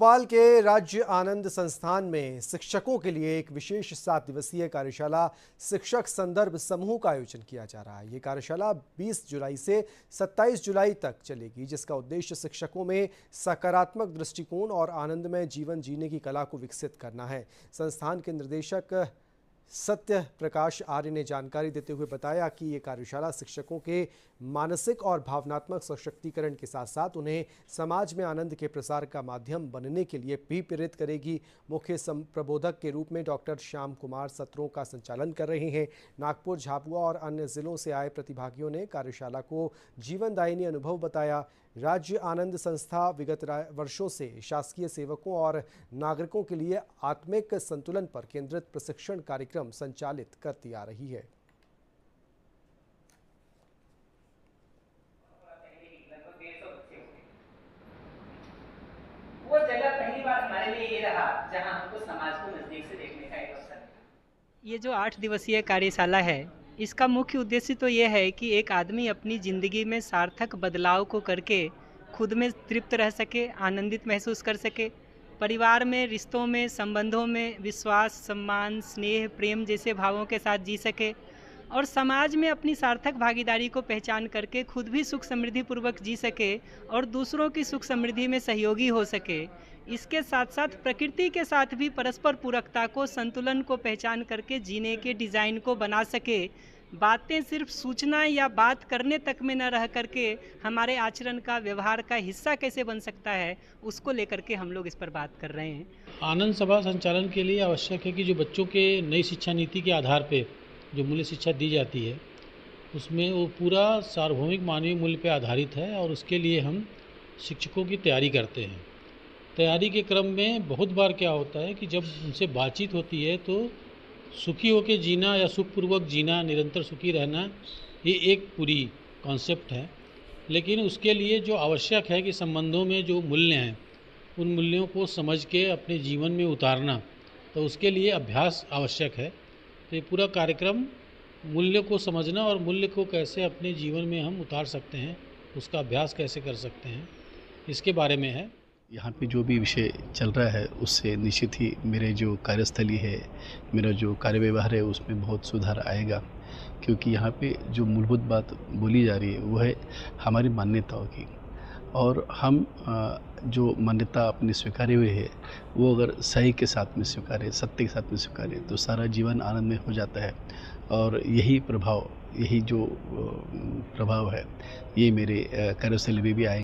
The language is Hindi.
भोपाल के राज्य आनंद संस्थान में शिक्षकों के लिए एक विशेष 7 दिवसीय कार्यशाला शिक्षक संदर्भ समूह का आयोजन किया जा रहा है। ये कार्यशाला 20 जुलाई से 27 जुलाई तक चलेगी, जिसका उद्देश्य शिक्षकों में सकारात्मक दृष्टिकोण और आनंदमय जीवन जीने की कला को विकसित करना है। संस्थान के निर्देशक सत्य प्रकाश आर्य ने जानकारी देते हुए बताया कि ये कार्यशाला शिक्षकों के मानसिक और भावनात्मक सशक्तिकरण के साथ साथ उन्हें समाज में आनंद के प्रसार का माध्यम बनने के लिए भी प्रेरित करेगी। मुख्य प्रबोधक के रूप में डॉक्टर श्याम कुमार सत्रों का संचालन कर रहे हैं। नागपुर, झाबुआ और अन्य जिलों से आए प्रतिभागियों ने कार्यशाला को जीवनदायिनी अनुभव बताया। राज्य आनंद संस्था विगत वर्षों से शासकीय सेवकों और नागरिकों के लिए आत्मिक संतुलन पर केंद्रित प्रशिक्षण कार्यक्रम संचालित करती आ रही है। वो जगह पहली बार हमारे लिए ये रहा जहां हमको समाज को नजदीक से देखने का एक अवसर मिला। ये जो 8 दिवसीय कार्यशाला है, इसका मुख्य उद्देश्य तो ये है कि एक आदमी अपनी ज़िंदगी में सार्थक बदलाव को करके खुद में तृप्त रह सके, आनंदित महसूस कर सके, परिवार में, रिश्तों में, संबंधों में विश्वास, सम्मान, स्नेह, प्रेम जैसे भावों के साथ जी सके और समाज में अपनी सार्थक भागीदारी को पहचान करके खुद भी सुख समृद्धि पूर्वक जी सके और दूसरों की सुख समृद्धि में सहयोगी हो सके। इसके साथ साथ प्रकृति के साथ भी परस्पर पूरकता को, संतुलन को पहचान करके जीने के डिज़ाइन को बना सके। बातें सिर्फ सूचना या बात करने तक में न रह करके हमारे आचरण का, व्यवहार का हिस्सा कैसे बन सकता है, उसको लेकर के हम लोग इस पर बात कर रहे हैं। आनंद सभा संचालन के लिए आवश्यक है कि जो बच्चों के नई शिक्षा नीति के आधार पे जो मूल्य शिक्षा दी जाती है, उसमें वो पूरा सार्वभौमिक मानवीय मूल्य पे आधारित है और उसके लिए हम शिक्षकों की तैयारी करते हैं। तैयारी के क्रम में बहुत बार क्या होता है कि जब उनसे बातचीत होती है तो सुखी होकर जीना या सुखपूर्वक जीना, निरंतर सुखी रहना, ये एक पूरी कॉन्सेप्ट है। लेकिन उसके लिए जो आवश्यक है कि संबंधों में जो मूल्य हैं, उन मूल्यों को समझ के अपने जीवन में उतारना, तो उसके लिए अभ्यास आवश्यक है। तो ये पूरा कार्यक्रम मूल्य को समझना और मूल्य को कैसे अपने जीवन में हम उतार सकते हैं, उसका अभ्यास कैसे कर सकते हैं, इसके बारे में है। यहाँ पे जो भी विषय चल रहा है उससे निश्चित ही मेरे जो कार्यस्थली है, मेरा जो कार्य व्यवहार है, उसमें बहुत सुधार आएगा। क्योंकि यहाँ पे जो मूलभूत बात बोली जा रही है वो है हमारी मान्यताओं की, और हम जो मान्यता अपनी स्वीकारे हुए है वो अगर सही के साथ में स्वीकारे, सत्य के साथ में स्वीकारे, तो सारा जीवन आनंद में हो जाता है। और यही प्रभाव, यही जो प्रभाव है, ये मेरे कार्यस्थली में भी आएगा।